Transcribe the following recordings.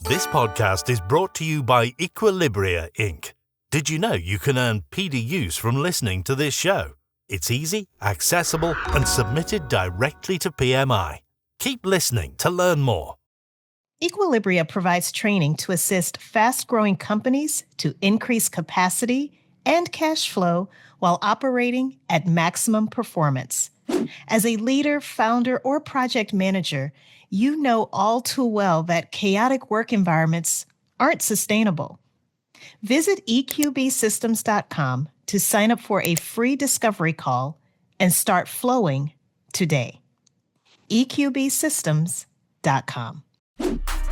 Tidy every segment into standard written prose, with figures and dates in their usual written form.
This podcast is brought to you by Equilibria Inc. Did you know you can earn PDUs from listening to this show? It's easy, accessible, and submitted directly to PMI. Keep listening to learn more. Equilibria provides training to assist fast-growing companies to increase capacity and cash flow while operating at maximum performance. As a leader, founder, or project manager, you know all too well that chaotic work environments aren't sustainable. Visit eqbsystems.com to sign up for a free discovery call and start flowing today. eqbsystems.com.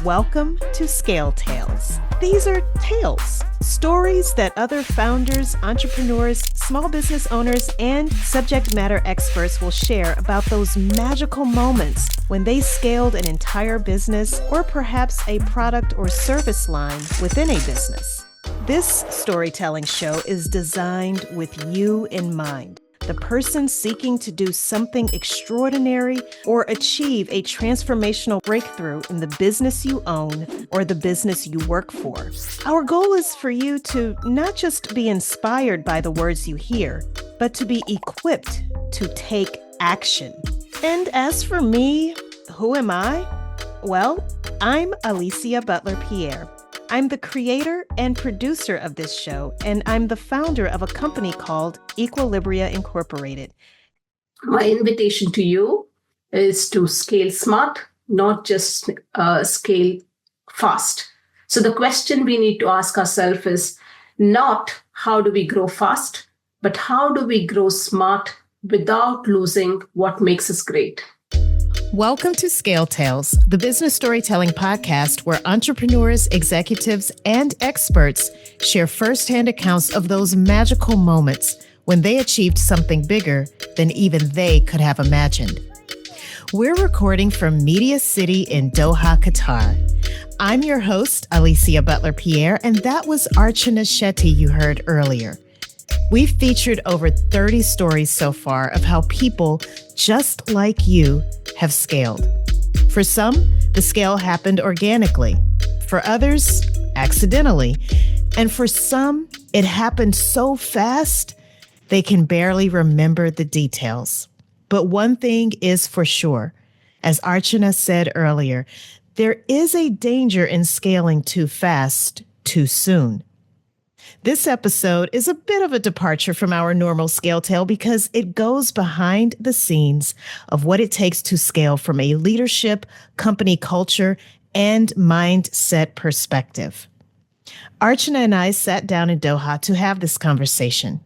Welcome to Scale Tales. These are tales, stories that other founders, entrepreneurs, small business owners, and subject matter experts will share about those magical moments when they scaled an entire business or perhaps a product or service line within a business. This storytelling show is designed with you in mind. The person seeking to do something extraordinary or achieve a transformational breakthrough in the business you own or the business you work for. Our goal is for you to not just be inspired by the words you hear, but to be equipped to take action. And as for me, who am I? Well, I'm Alicia Butler-Pierre. I'm the creator and producer of this show, and I'm the founder of a company called Equilibria Incorporated. My invitation to you is to scale smart, not just scale fast. So the question we need to ask ourselves is not how do we grow fast, but how do we grow smart without losing what makes us great? Welcome to Scale Tales, the business storytelling podcast where entrepreneurs, executives, and experts share firsthand accounts of those magical moments when they achieved something bigger than even they could have imagined. We're recording from Media City in Doha, Qatar. I'm your host, Alicia Butler-Pierre, and that was Archana Shetty you heard earlier. We've featured over 30 stories so far of how people just like you have scaled. For some, the scale happened organically. For others, accidentally. And for some, it happened so fast, they can barely remember the details. But one thing is for sure, as Archana said earlier, there is a danger in scaling too fast, too soon. This episode is a bit of a departure from our normal scale tale because it goes behind the scenes of what it takes to scale from a leadership, company culture, and mindset perspective. Archana and I sat down in Doha to have this conversation.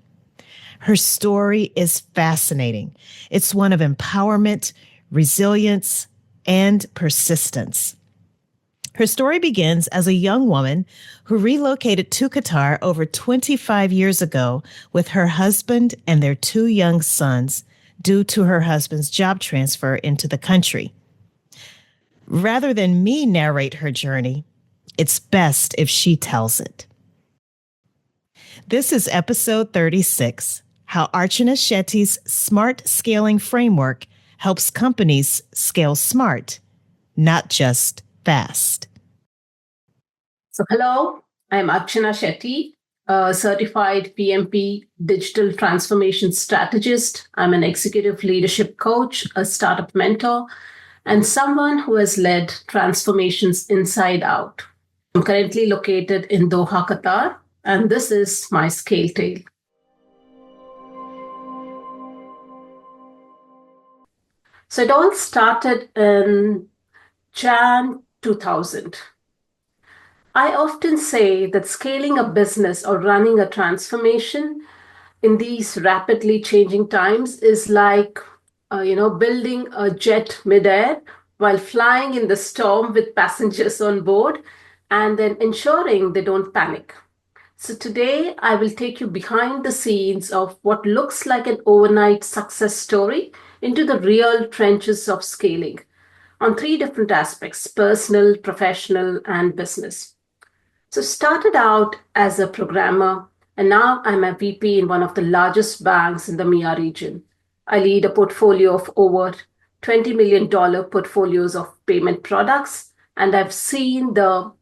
Her story is fascinating. It's one of empowerment, resilience, and persistence. Her story begins as a young woman who relocated to Qatar over 25 years ago with her husband and their 2 young sons due to her husband's job transfer into the country. Rather than me narrate her journey, it's best if she tells it. This is episode 36, How Archana Shetty's Smart Scaling Framework Helps Companies Scale Smart, Not Just Fast. So hello, I'm Archana Shetty, a certified PMP digital transformation strategist. I'm an executive leadership coach, a startup mentor, and someone who has led transformations inside out. I'm currently located in Doha, Qatar, and this is my scale tale. So it all started in Jan 2000. I often say that scaling a business or running a transformation in these rapidly changing times is like, building a jet midair while flying in the storm with passengers on board and then ensuring they don't panic. So today I will take you behind the scenes of what looks like an overnight success story into the real trenches of scaling on 3 different aspects: personal, professional, and business. So started out as a programmer, and now I'm a VP in one of the largest banks in the EMEA region. I lead a portfolio of over $20 million portfolios of payment products, and I've seen the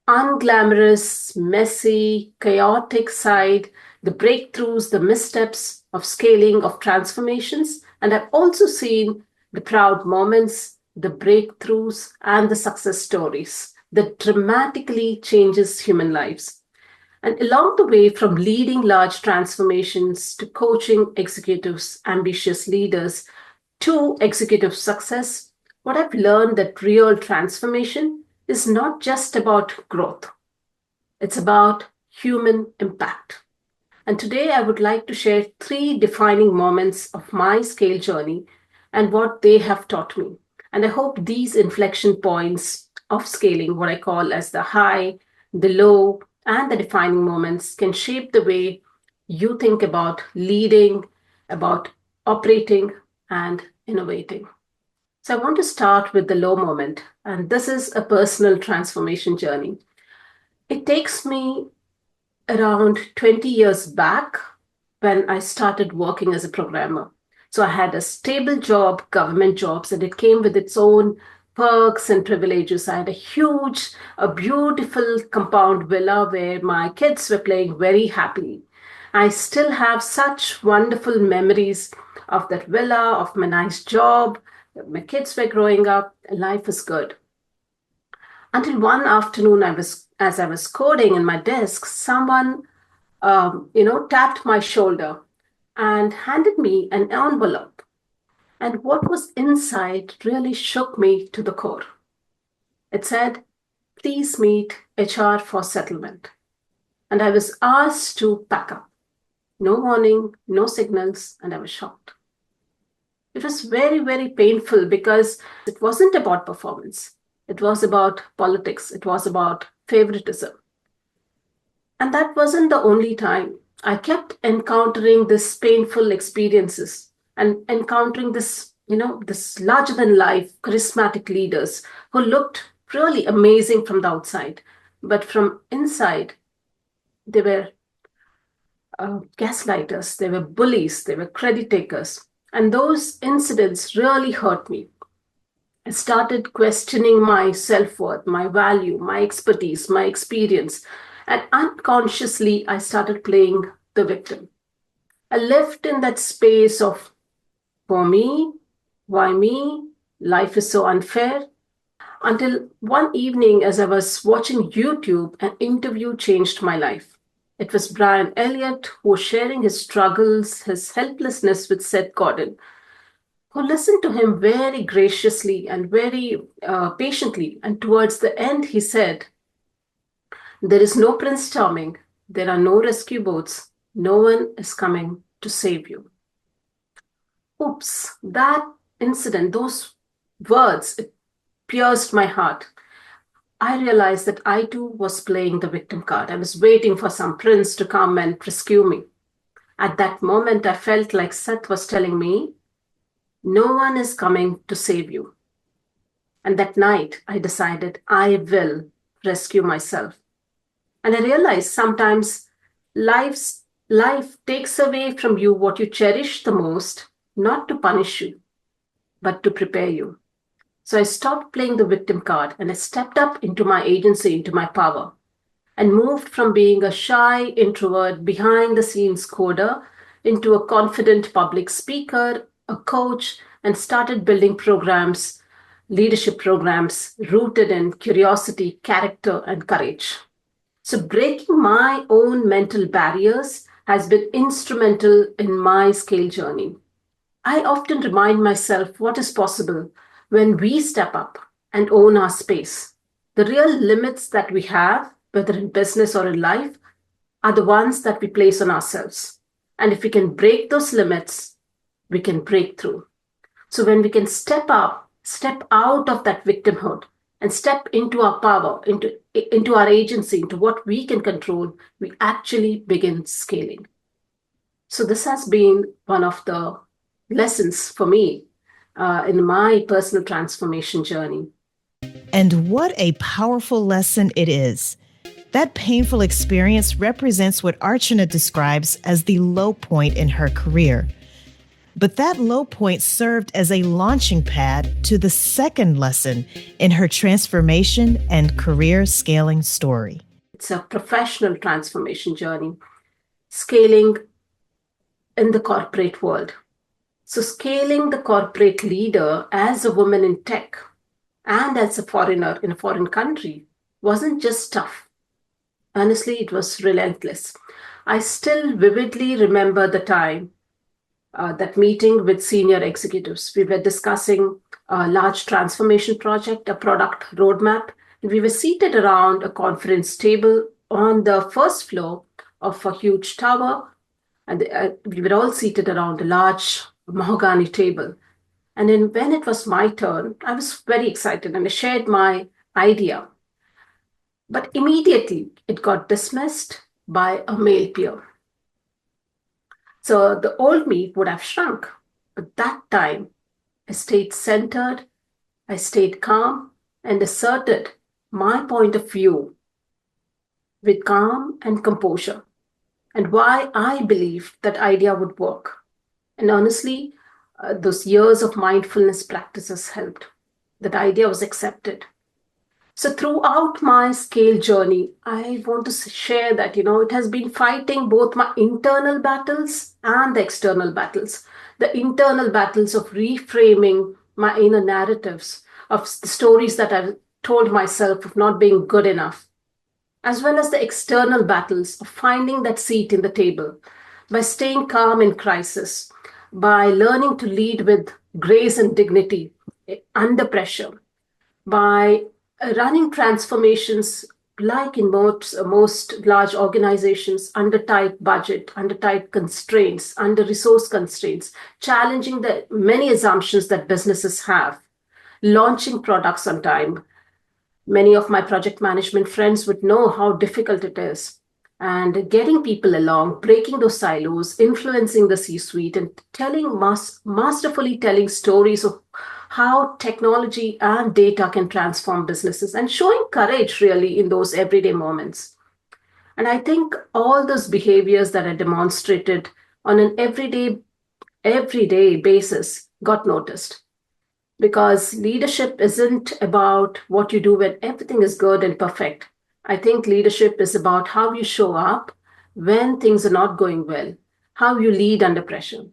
unglamorous, messy, chaotic side, the breakthroughs, the missteps of scaling, of transformations. And I've also seen the proud moments, the breakthroughs, and the success stories that dramatically changes human lives. And along the way, from leading large transformations to coaching executives, ambitious leaders, to executive success, what I've learned that real transformation is not just about growth. It's about human impact. And today I would like to share three defining moments of my scale journey and what they have taught me. And I hope these inflection points of scaling, what I call as the high, the low, and the defining moments, can shape the way you think about leading, about operating, and innovating. So I want to start with the low moment, and this is a personal transformation journey. It takes me around 20 years back when I started working as a programmer. So I had a stable job, government jobs, and it came with its own perks and privileges. I had a beautiful compound villa where my kids were playing very happily. I still have such wonderful memories of that villa, of my nice job. My kids were growing up, and life was good. Until one afternoon, as I was coding in my desk, someone, tapped my shoulder and handed me an envelope. And what was inside really shook me to the core. It said, "Please meet HR for settlement." And I was asked to pack up. No warning, no signals, and I was shocked. It was very, very painful because it wasn't about performance. It was about politics. It was about favoritism. And that wasn't the only time. I kept encountering this painful experiences and encountering this larger than life charismatic leaders who looked really amazing from the outside. But from inside, they were gaslighters, they were bullies, they were credit takers. And those incidents really hurt me. I started questioning my self-worth, my value, my expertise, my experience. And unconsciously, I started playing the victim. I lived in that space of, for me, why me? Life is so unfair. Until one evening, as I was watching YouTube, an interview changed my life. It was Brian Elliott who was sharing his struggles, his helplessness with Seth Godin, who listened to him very graciously and very patiently. And towards the end, he said, "There is no Prince Charming. There are no rescue boats. No one is coming to save you." Oops, that incident, those words, it pierced my heart. I realized that I too was playing the victim card. I was waiting for some prince to come and rescue me. At that moment, I felt like Seth was telling me, "No one is coming to save you." And that night, I decided I will rescue myself. And I realized sometimes life takes away from you what you cherish the most, not to punish you, but to prepare you. So I stopped playing the victim card and I stepped up into my agency, into my power, and moved from being a shy introvert, behind the scenes coder into a confident public speaker, a coach, and started building programs, leadership programs rooted in curiosity, character, and courage. So breaking my own mental barriers has been instrumental in my scale journey. I often remind myself what is possible when we step up and own our space. The real limits that we have, whether in business or in life, are the ones that we place on ourselves. And if we can break those limits, we can break through. So when we can step up, step out of that victimhood and step into our power, into our agency, into what we can control, we actually begin scaling. So this has been one of the lessons for me in my personal transformation journey. And what a powerful lesson it is. That painful experience represents what Archana describes as the low point in her career. But that low point served as a launching pad to the second lesson in her transformation and career scaling story. It's a professional transformation journey, scaling in the corporate world. So scaling the corporate leader as a woman in tech and as a foreigner in a foreign country wasn't just tough. Honestly, it was relentless. I still vividly remember the time, that meeting with senior executives. We were discussing a large transformation project, a product roadmap, and we were seated around a conference table on the first floor of a huge tower. And we were all seated around a large mahogany table. And then when it was my turn, I was very excited and I shared my idea. But immediately it got dismissed by a male peer. So the old me would have shrunk. But that time, I stayed centered, I stayed calm, and asserted my point of view with calm and composure, and why I believed that idea would work. And honestly, those years of mindfulness practices helped. That idea was accepted. So throughout my scale journey, I want to share that, it has been fighting both my internal battles and the external battles. The internal battles of reframing my inner narratives, of the stories that I've told myself of not being good enough, as well as the external battles of finding that seat in the table by staying calm in crisis, by learning to lead with grace and dignity under pressure, by running transformations like in most large organizations under tight budget, under tight constraints, under resource constraints, challenging the many assumptions that businesses have, launching products on time. Many of my project management friends would know how difficult it is. And getting people along, breaking those silos, influencing the C-suite, and masterfully telling stories of how technology and data can transform businesses, and showing courage really in those everyday moments. And I think all those behaviors that are demonstrated on an everyday basis got noticed. Because leadership isn't about what you do when everything is good and perfect. I think leadership is about how you show up when things are not going well, how you lead under pressure.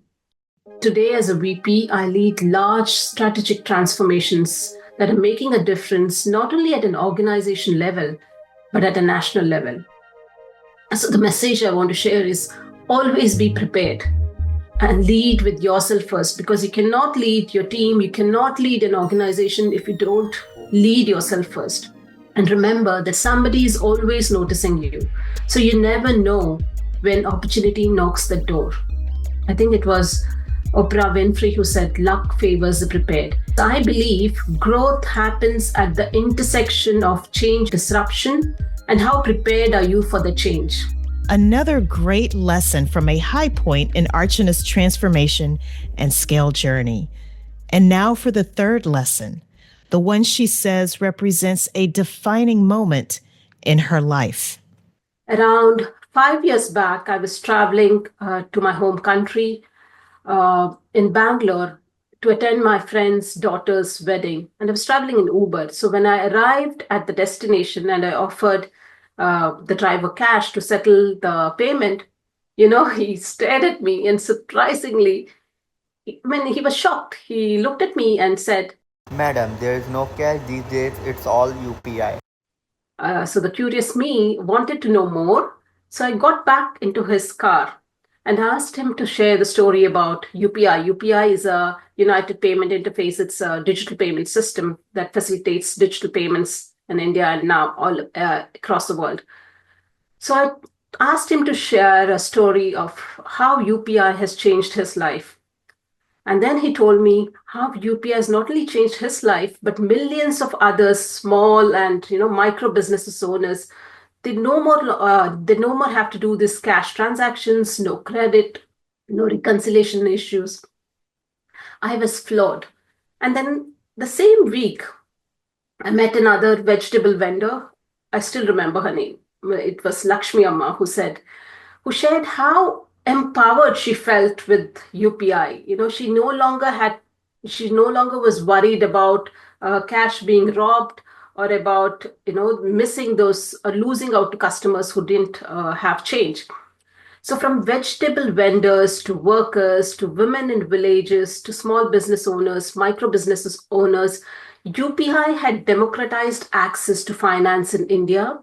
Today, as a VP, I lead large strategic transformations that are making a difference not only at an organization level, but at a national level. So the message I want to share is always be prepared and lead with yourself first, because you cannot lead your team, you cannot lead an organization if you don't lead yourself first. And remember that somebody is always noticing you. So you never know when opportunity knocks the door. I think it was Oprah Winfrey who said, luck favors the prepared. I believe growth happens at the intersection of change, disruption, and how prepared are you for the change. Another great lesson from a high point in Archana's transformation and scale journey. And now for the third lesson, the one she says represents a defining moment in her life. Around 5 years back, I was traveling to my home country in Bangalore to attend my friend's daughter's wedding. And I was traveling in Uber. So when I arrived at the destination and I offered the driver cash to settle the payment, he stared at me, and surprisingly, when he was shocked, he looked at me and said, Madam, there is no cash these days, it's all UPI. So the curious me wanted to know more. So I got back into his car and asked him to share the story about UPI. UPI is a United Payment Interface. It's a digital payment system that facilitates digital payments in India and now all across the world. So I asked him to share a story of how UPI has changed his life. And then he told me how UPI has not only changed his life, but millions of others, small and micro businesses owners. They no more have to do this cash transactions, no credit, no reconciliation issues. I was floored. And then the same week, I met another vegetable vendor. I still remember her name. It was Lakshmi Amma who shared how empowered she felt with UPI. She no longer was worried about cash being robbed or about, missing those or losing out to customers who didn't have change. So, from vegetable vendors to workers to women in villages to small business owners, micro businesses owners, UPI had democratized access to finance in India,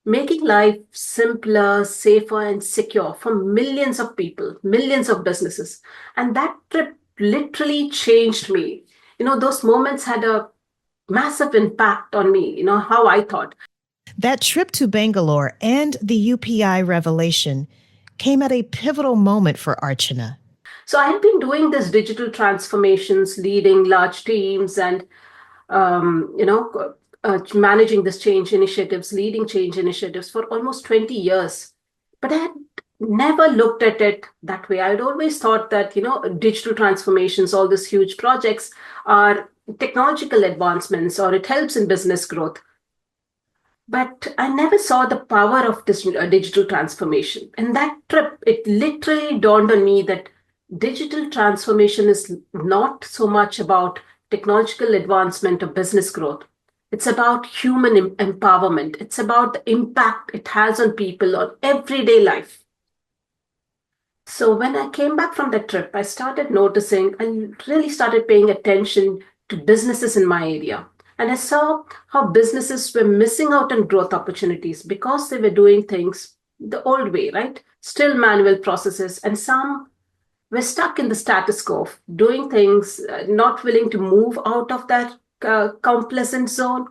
making life simpler, safer, and secure for millions of people, millions of businesses. And that trip literally changed me. Those moments had a massive impact on me, how I thought. That trip to Bangalore and the UPI revelation came at a pivotal moment for Archana. So I had been doing this digital transformations, leading large teams and, managing this change initiatives, leading change initiatives for almost 20 years. But I had never looked at it that way. I had always thought that, digital transformations, all these huge projects are technological advancements or it helps in business growth. But I never saw the power of this digital transformation. And that trip, it literally dawned on me that digital transformation is not so much about technological advancement or business growth. It's about human empowerment. It's about the impact it has on people, on everyday life. So when I came back from that trip, I started noticing and really started paying attention to businesses in my area. And I saw how businesses were missing out on growth opportunities because they were doing things the old way, right? Still manual processes. And some were stuck in the status quo, doing things, not willing to move out of that complacent zone.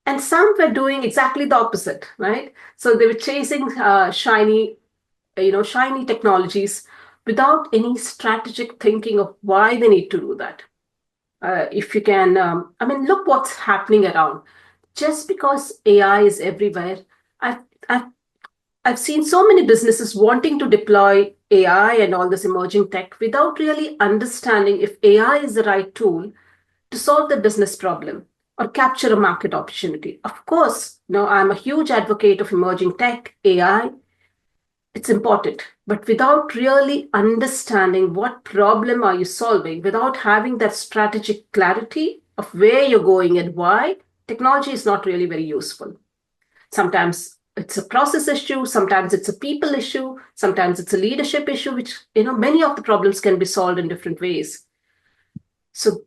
And some were doing exactly the opposite, right? So they were chasing shiny technologies without any strategic thinking of why they need to do that. If you can, look what's happening around. Just because AI is everywhere, I've, I've, I've seen so many businesses wanting to deploy AI and all this emerging tech without really understanding if AI is the right tool to solve the business problem or capture a market opportunity. Of course, I'm a huge advocate of emerging tech, AI. It's important, but without really understanding what problem are you solving, without having that strategic clarity of where you're going and why, technology is not really very useful. Sometimes it's a process issue, sometimes it's a people issue, sometimes it's a leadership issue, which, many of the problems can be solved in different ways. So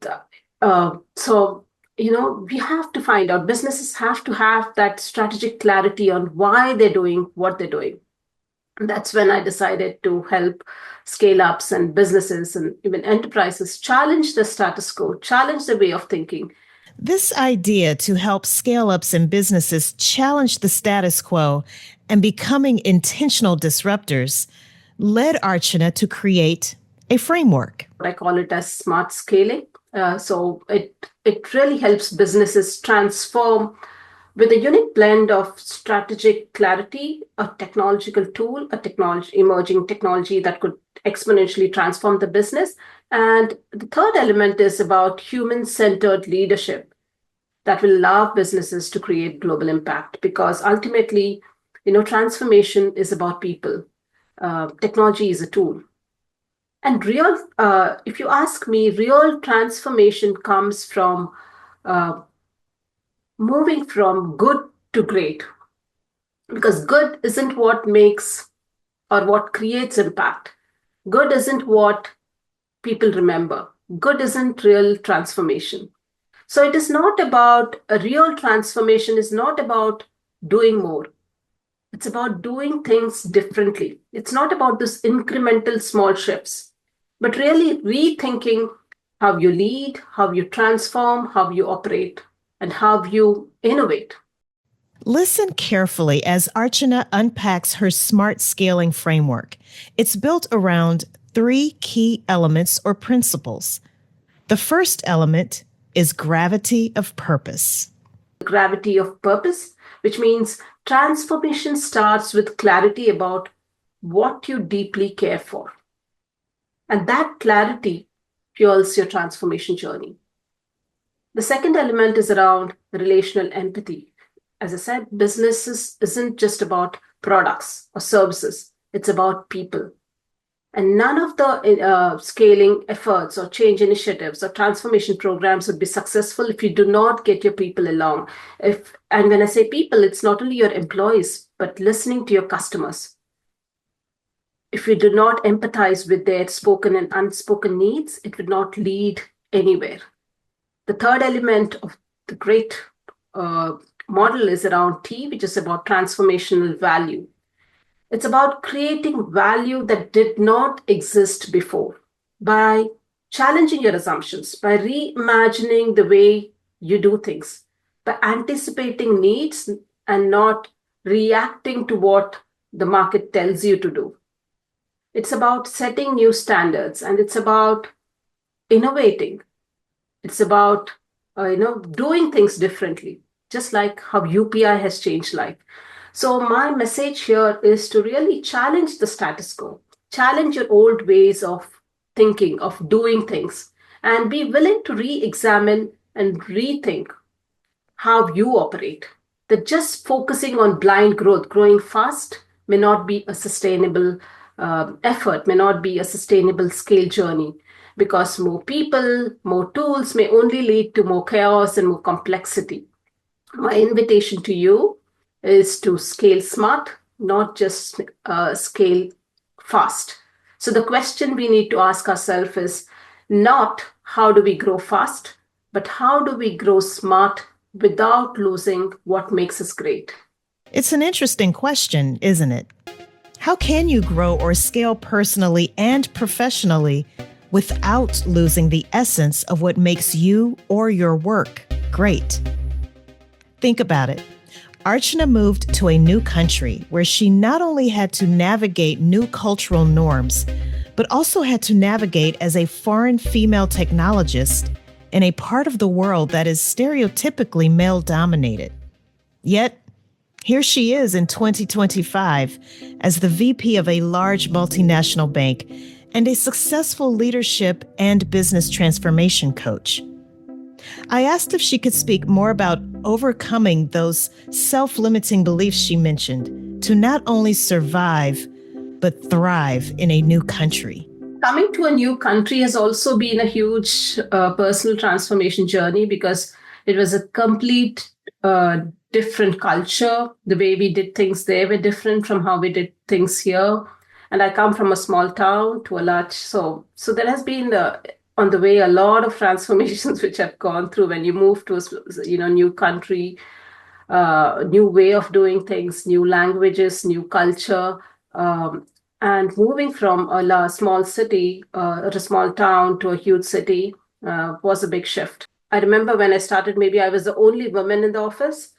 we have to find out, businesses have to have that strategic clarity on why they're doing what they're doing. And that's when I decided to help scale ups and businesses and even enterprises challenge the status quo, challenge the way of thinking. This idea to help scale ups and businesses challenge the status quo and becoming intentional disruptors led Archana to create a framework. I call it as smart scaling. So it really helps businesses transform with a unique blend of strategic clarity, a technological tool, emerging technology that could exponentially transform the business. And the third element is about human-centered leadership that will allow businesses to create global impact, because ultimately, transformation is about people. Technology is a tool. And if you ask me, real transformation comes from moving from good to great, because good isn't what makes or what creates impact. Good isn't what people remember. Good isn't real transformation. So it is not about a real transformation is not about doing more. It's about doing things differently. It's not about this incremental small shifts, but really rethinking how you lead, how you transform, how you operate, and how you innovate. Listen carefully as Archana unpacks her smart scaling framework. It's built around 3 key elements or principles. The first element is gravity of purpose. Gravity of purpose, which means transformation starts with clarity about what you deeply care for. And that clarity fuels your transformation journey. The second element is around relational empathy. As I said, businesses isn't just about products or services. It's about people. And none of the scaling efforts or change initiatives or transformation programs would be successful if you do not get your people along. And when I say people, it's not only your employees, but listening to your customers. If you do not empathize with their spoken and unspoken needs, it would not lead anywhere. The third element of the great model is around T, which is about transformational value. It's about creating value that did not exist before by challenging your assumptions, by reimagining the way you do things, by anticipating needs and not reacting to what the market tells you to do. It's about setting new standards, and it's about innovating. It's about doing things differently, just like how UPI has changed life. So my message here is to really challenge the status quo, challenge your old ways of thinking, of doing things, and be willing to re-examine and rethink how you operate. That just focusing on blind growth, growing fast, may not be a sustainable effort, may not be a sustainable scale journey, because more people, more tools may only lead to more chaos and more complexity. My invitation to you is to scale smart, not just scale fast. So the question we need to ask ourselves is not how do we grow fast, but how do we grow smart without losing what makes us great? It's an interesting question, isn't it? How can you grow or scale personally and professionally without losing the essence of what makes you or your work great? Think about it. Archana moved to a new country where she not only had to navigate new cultural norms, but also had to navigate as a foreign female technologist in a part of the world that is stereotypically male-dominated. Yet, here she is in 2025 as the VP of a large multinational bank and a successful leadership and business transformation coach. I asked if she could speak more about overcoming those self-limiting beliefs she mentioned to not only survive, but thrive in a new country. Coming to a new country has also been a huge personal transformation journey, because it was a complete different culture. The way we did things there were different from how we did things here. And I come from a small town to a large, so there has been on the way a lot of transformations which I've gone through when you move to a new country, new way of doing things, new languages, new culture, and moving from a small city, a small town to a huge city was a big shift. I remember when I started, maybe I was the only woman in the office.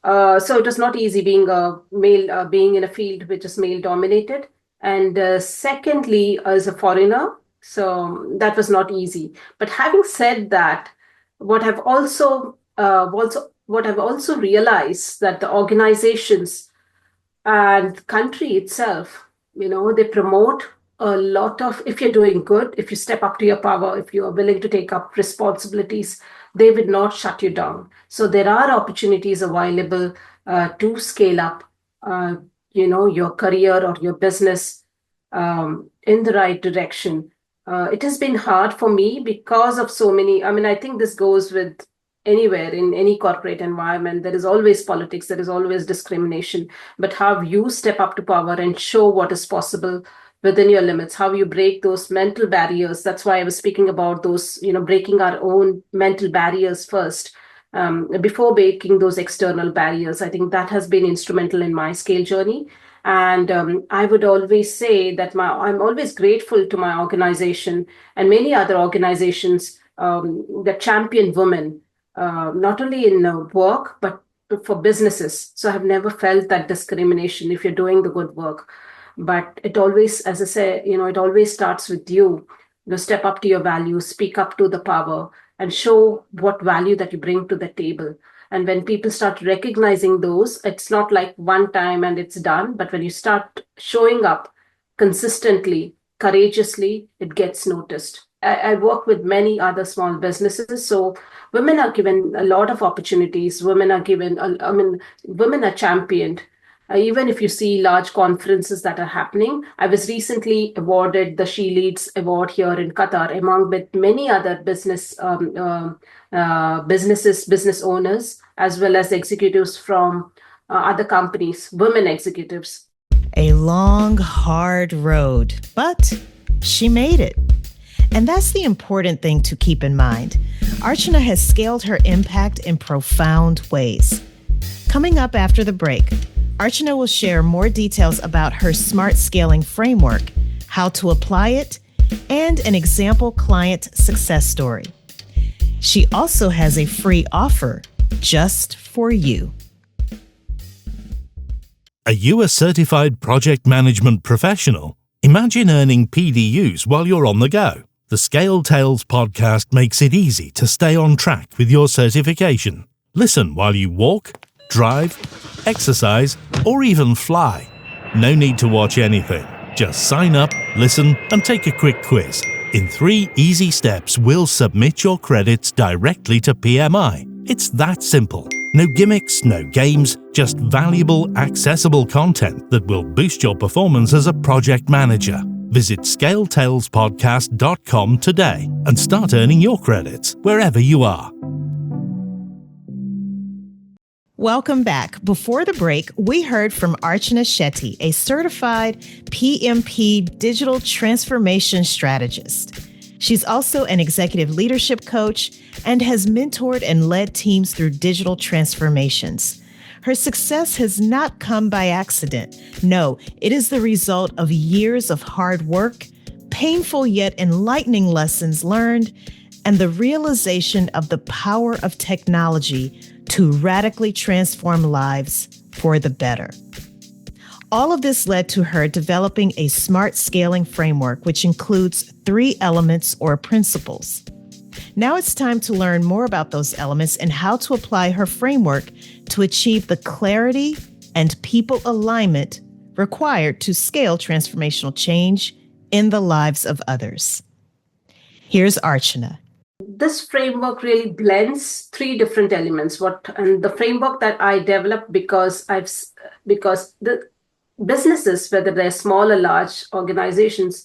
So it was not easy being a male, being in a field which is male dominated. And secondly, as a foreigner, so that was not easy. But having said that, what I've also realized that the organizations and country itself, they promote a lot of, if you're doing good, if you step up to your power, if you are willing to take up responsibilities, they would not shut you down. So there are opportunities available to scale up, your career or your business in the right direction. It has been hard for me because of so many. I think this goes with anywhere in any corporate environment. There is always politics, there is always discrimination. But how you step up to power and show what is possible within your limits, how you break those mental barriers. That's why I was speaking about those, breaking our own mental barriers first, before breaking those external barriers. I think that has been instrumental in my scale journey. And I would always say that I'm always grateful to my organization and many other organizations that champion women, not only in work, but for businesses. So I've never felt that discrimination if you're doing the good work. But it always, as I say, it always starts with you. Step up to your values, speak up to the power, and show what value that you bring to the table. And when people start recognizing those, it's not like one time and it's done. But when you start showing up consistently, courageously, it gets noticed. I work with many other small businesses. So women are given a lot of opportunities. Women are championed. Even if you see large conferences that are happening, I was recently awarded the She Leads Award here in Qatar, among with many other business owners, as well as executives from other companies, women executives. A long, hard road, but she made it. And that's the important thing to keep in mind. Archana has scaled her impact in profound ways. Coming up after the break, Archana will share more details about her smart scaling framework, how to apply it, and an example client success story. She also has a free offer just for you. Are you a certified project management professional? Imagine earning PDUs while you're on the go. The Scale Tales podcast makes it easy to stay on track with your certification. Listen while you walk, drive, exercise, or even fly. No need to watch anything. Just sign up, listen, and take a quick quiz. In 3 easy steps, we'll submit your credits directly to PMI. It's that simple. No gimmicks, no games, just valuable, accessible content that will boost your performance as a project manager. Visit scaleTalesPodcast.com today and start earning your credits wherever you are. Welcome back. Before the break, we heard from Archana Shetty, a certified PMP digital transformation strategist. She's also an executive leadership coach and has mentored and led teams through digital transformations. Her success has not come by accident. No, it is the result of years of hard work, painful yet enlightening lessons learned, and the realization of the power of technology to radically transform lives for the better. All of this led to her developing a smart scaling framework, which includes 3 elements or principles. Now it's time to learn more about those elements and how to apply her framework to achieve the clarity and people alignment required to scale transformational change in the lives of others. Here's Archana. This framework really blends 3 different elements. And the framework that I developed because the businesses, whether they're small or large organizations,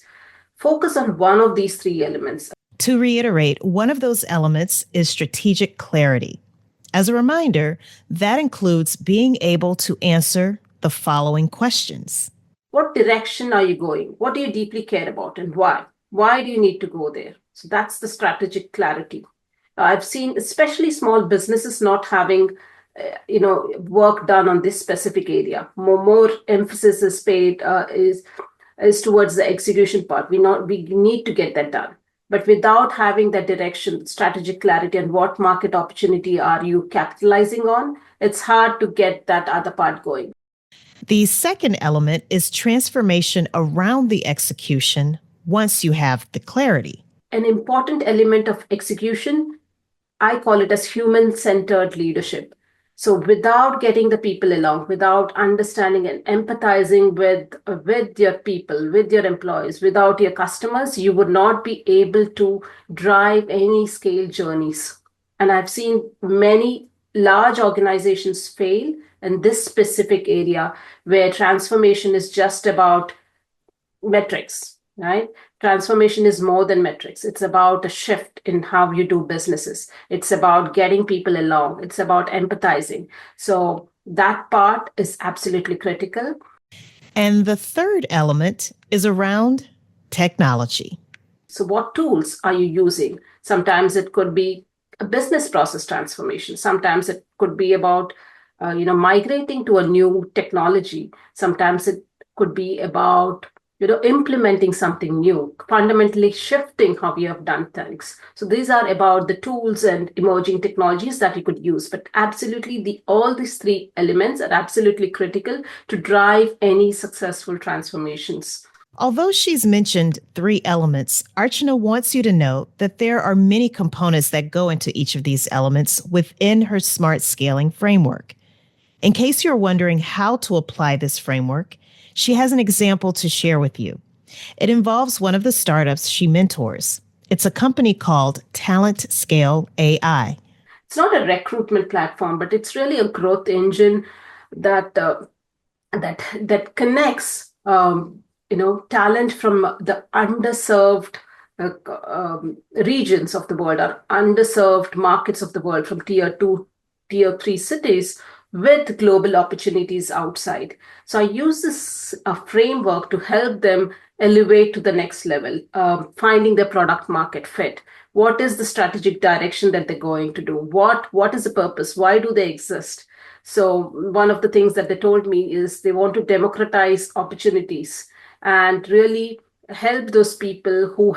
focus on one of these 3 elements. To reiterate, one of those elements is strategic clarity. As a reminder, that includes being able to answer the following questions. What direction are you going? What do you deeply care about and why? Why do you need to go there? So that's the strategic clarity. I've seen especially small businesses not having work done on this specific area. More emphasis is paid is towards the execution part. We need to get that done. But without having that direction, strategic clarity, and what market opportunity are you capitalizing on, it's hard to get that other part going. The second element is transformation around the execution once you have the clarity. An important element of execution, I call it as human-centered leadership. So without getting the people along, without understanding and empathizing with your people, with your employees, without your customers, you would not be able to drive any scale journeys. And I've seen many large organizations fail in this specific area where transformation is just about metrics, right? Transformation is more than metrics. It's about a shift in how you do businesses. It's about getting people along. It's about empathizing. So that part is absolutely critical. And the third element is around technology. So what tools are you using? Sometimes it could be a business process transformation. Sometimes it could be about migrating to a new technology. Sometimes it could be about implementing something new, fundamentally shifting how we have done things. So these are about the tools and emerging technologies that you could use. But absolutely, all these 3 elements are absolutely critical to drive any successful transformations. Although she's mentioned 3 elements, Archana wants you to know that there are many components that go into each of these elements within her smart scaling framework. In case you're wondering how to apply this framework, she has an example to share with you. It involves one of the startups she mentors. It's a company called Talent Scale AI. It's not a recruitment platform, but it's really a growth engine that that connects talent from the underserved regions of the world, or underserved markets of the world, from tier 2, tier 3 cities, with global opportunities outside. So I use this framework to help them elevate to the next level, finding their product market fit. What is the strategic direction that they're going to do? What is the purpose? Why do they exist? So one of the things that they told me is they want to democratize opportunities and really help those people who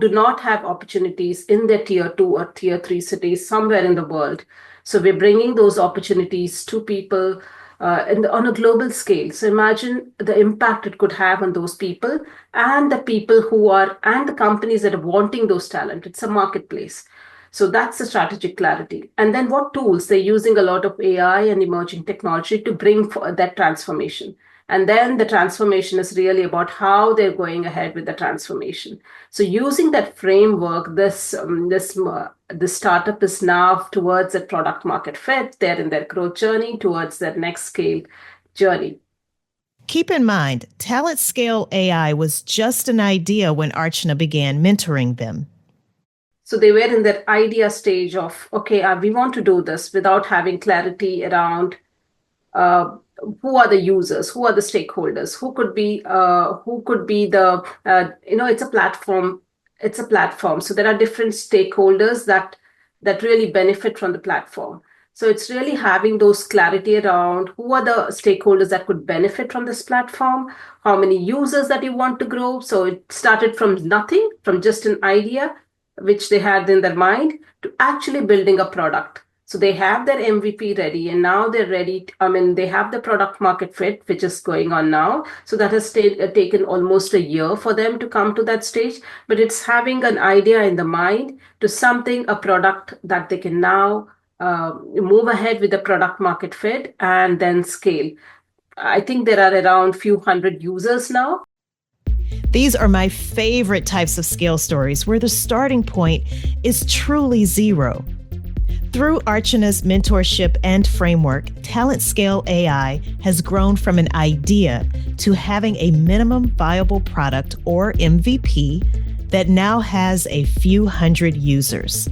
do not have opportunities in their tier 2 or tier 3 cities somewhere in the world. So we're bringing those opportunities to people on a global scale. So imagine the impact it could have on those people and the people and the companies that are wanting those talent. It's a marketplace. So that's the strategic clarity. And then what tools? They're using a lot of AI and emerging technology to bring that transformation. And then the transformation is really about how they're going ahead with the transformation. So using that framework, this startup is now towards a product market fit. They're in their growth journey towards their next scale journey. Keep in mind, Talent Scale AI was just an idea when Archana began mentoring them. So they were in that idea stage of, okay, we want to do this, without having clarity around who are the users, who are the stakeholders, who could be the it's a platform. It's a platform. So there are different stakeholders that really benefit from the platform. So it's really having those clarity around who are the stakeholders that could benefit from this platform, how many users that you want to grow. So it started from nothing, from just an idea which they had in their mind, to actually building a product. So they have their MVP ready, and now they're ready. They have the product market fit, which is going on now. So that has taken almost a year for them to come to that stage. But it's having an idea in the mind to a product that they can now move ahead with the product market fit and then scale. I think there are around few hundred users now. These are my favorite types of scale stories where the starting point is truly zero. Through Archana's mentorship and framework, Talent Scale AI has grown from an idea to having a minimum viable product, or MVP, that now has a few hundred users.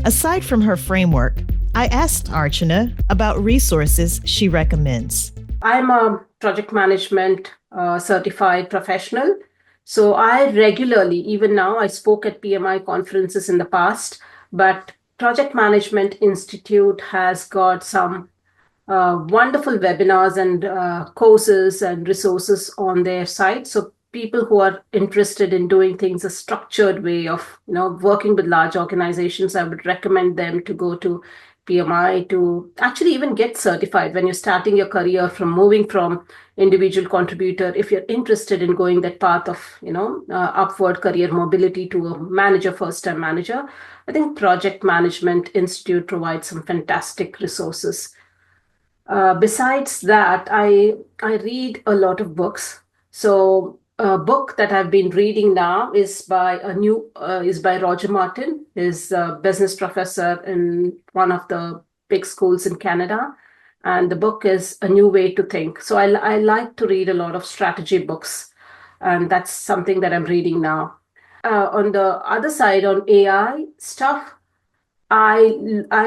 Aside from her framework, I asked Archana about resources she recommends. I'm a project management certified professional. So I regularly, even now, I spoke at PMI conferences in the past, but Project Management Institute has got some wonderful webinars and courses and resources on their site. So people who are interested in doing things a structured way of working with large organizations, I would recommend them to go to PMI to actually even get certified when you're starting your career, from moving from individual contributor. If you're interested in going that path of upward career mobility to a manager, first time manager, I think Project Management Institute provides some fantastic resources. Besides that, I read a lot of books. So a book that I've been reading now is by Roger Martin. He's a business professor in one of the big schools in Canada. And the book is A New Way to Think. So I like to read a lot of strategy books. And that's something that I'm reading now. On the other side, on AI stuff, I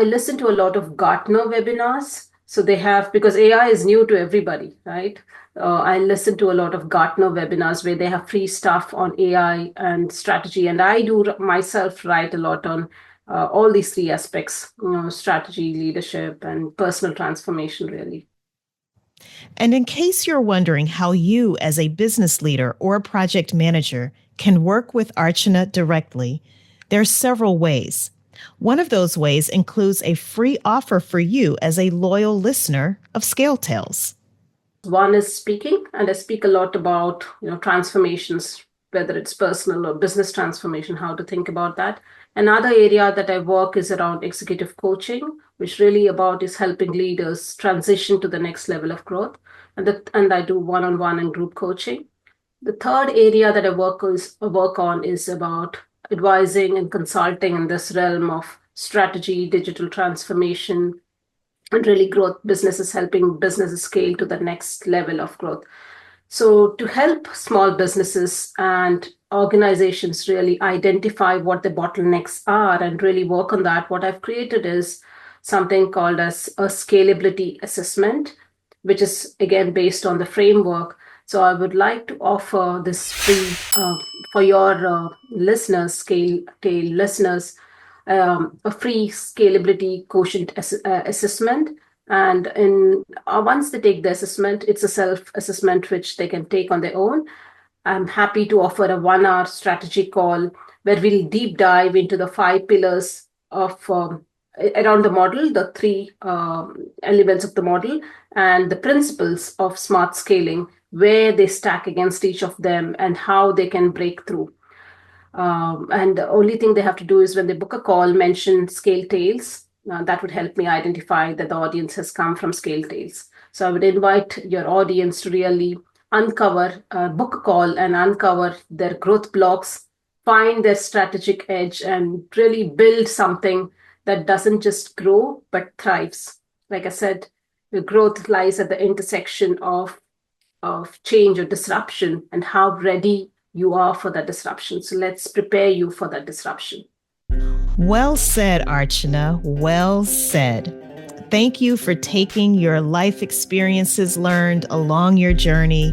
listen to a lot of Gartner webinars. So they have, because AI is new to everybody, right? I listen to a lot of Gartner webinars where they have free stuff on AI and strategy. And I do myself write a lot on all these three aspects, strategy, leadership, and personal transformation, really. And in case you're wondering how you, as a business leader or a project manager, can work with Archana directly, there are several ways. One of those ways includes a free offer for you as a loyal listener of Scale Tales. One is speaking, and I speak a lot about transformations, whether it's personal or business transformation, how to think about that. Another area that I work is around executive coaching, which really is helping leaders transition to the next level of growth. And I do one-on-one and group coaching. The third area that I work on is about advising and consulting in this realm of strategy, digital transformation, and really growth businesses, helping businesses scale to the next level of growth. So, to help small businesses and organizations really identify what the bottlenecks are and really work on that, what I've created is something called as a scalability assessment, which is again based on the framework. So, I would like to offer this free for your scale tail listeners, a free scalability quotient assessment. And once they take the assessment, it's a self-assessment which they can take on their own. I'm happy to offer a 1 hour strategy call where we'll deep dive into the 5 pillars of around the model, the three elements of the model, and the principles of smart scaling, where they stack against each of them and how they can break through. And the only thing they have to do is when they book a call, mention Scale Tales. That would help me identify that the audience has come from Scale Tales. So I would invite your audience to really book a call and uncover their growth blocks, find their strategic edge, and really build something that doesn't just grow, but thrives. Like I said, the growth lies at the intersection of change or disruption and how ready you are for that disruption. So let's prepare you for that disruption. Well said, Archana. Well said. Thank you for taking your life experiences learned along your journey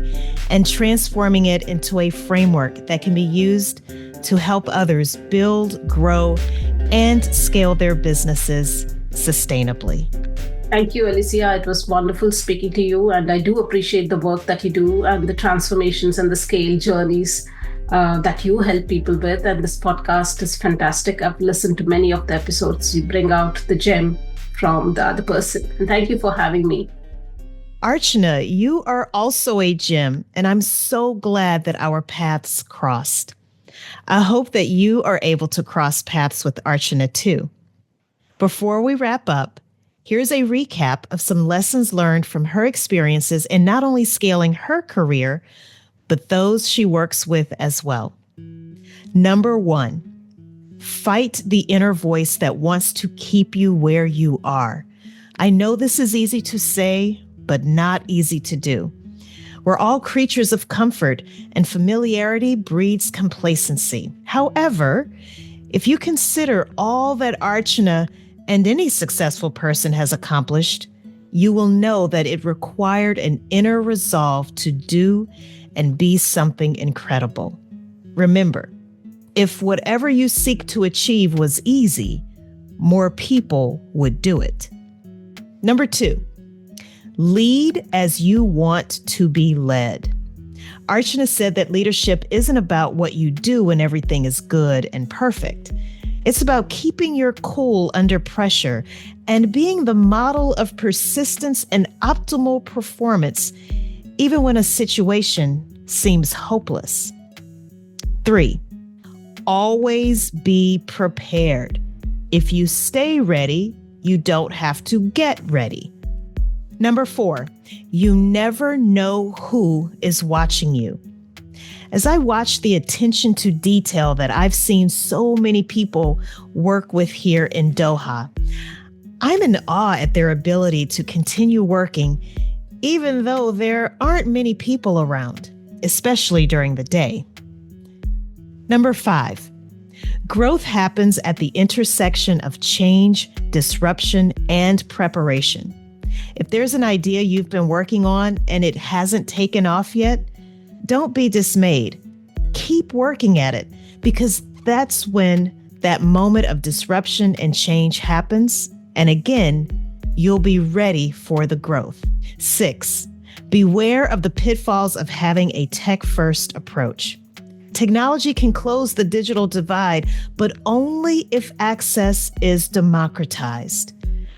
and transforming it into a framework that can be used to help others build, grow, and scale their businesses sustainably. Thank you, Alicia. It was wonderful speaking to you. And I do appreciate the work that you do and the transformations and the scale journeys that you help people with. And this podcast is fantastic. I've listened to many of the episodes. You bring out the gem from the other person. And thank you for having me. Archana, you are also a gem, and I'm so glad that our paths crossed. I hope that you are able to cross paths with Archana too. Before we wrap up, here's a recap of some lessons learned from her experiences in not only scaling her career, but those she works with as well. Number 1, fight the inner voice that wants to keep you where you are. I know this is easy to say, but not easy to do. We're all creatures of comfort, and familiarity breeds complacency. However, if you consider all that Archana and any successful person has accomplished, you will know that it required an inner resolve to do and be something incredible. Remember, if whatever you seek to achieve was easy, more people would do it. Number 2, lead as you want to be led. Archana said that leadership isn't about what you do when everything is good and perfect. It's about keeping your cool under pressure and being the model of persistence and optimal performance, even when a situation seems hopeless. 3, always be prepared. If you stay ready, you don't have to get ready. Number 4, you never know who is watching you. As I watch the attention to detail that I've seen so many people work with here in Doha, I'm in awe at their ability to continue working, even though there aren't many people around, especially during the day. Number 5, growth happens at the intersection of change, disruption, and preparation. If there's an idea you've been working on and it hasn't taken off yet, don't be dismayed. Keep working at it, because that's when that moment of disruption and change happens. And again, you'll be ready for the growth. 6, beware of the pitfalls of having a tech-first approach. Technology can close the digital divide, but only if access is democratized.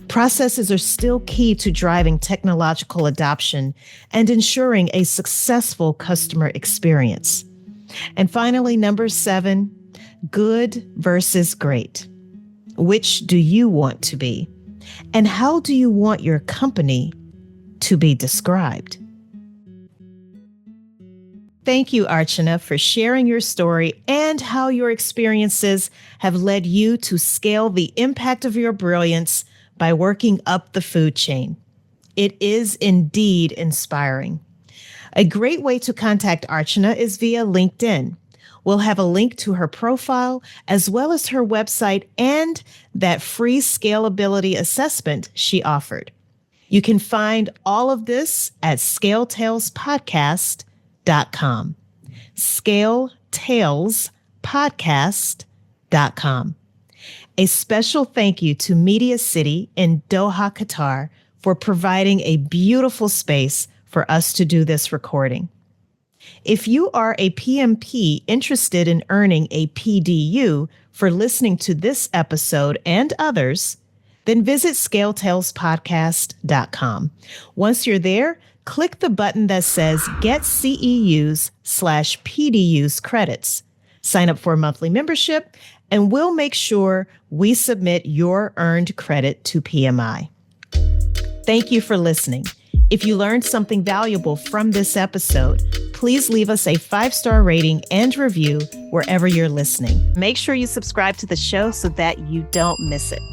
Processes are still key to driving technological adoption and ensuring a successful customer experience. And finally, number 7, good versus great. Which do you want to be? And how do you want your company to be described? Thank you, Archana, for sharing your story and how your experiences have led you to scale the impact of your brilliance by working up the food chain. It is indeed inspiring. A great way to contact Archana is via LinkedIn. We'll have a link to her profile as well as her website and that free scalability assessment she offered. You can find all of this at scaletailspodcast.com. scaletailspodcast.com. A special thank you to Media City in Doha, Qatar, for providing a beautiful space for us to do this recording. If you are a PMP interested in earning a PDU for listening to this episode and others, then visit scaletailspodcast.com. Once you're there, click the button that says Get CEUs/PDUs credits. Sign up for a monthly membership, and we'll make sure we submit your earned credit to PMI. Thank you for listening. If you learned something valuable from this episode, please leave us a 5-star rating and review wherever you're listening. Make sure you subscribe to the show so that you don't miss it.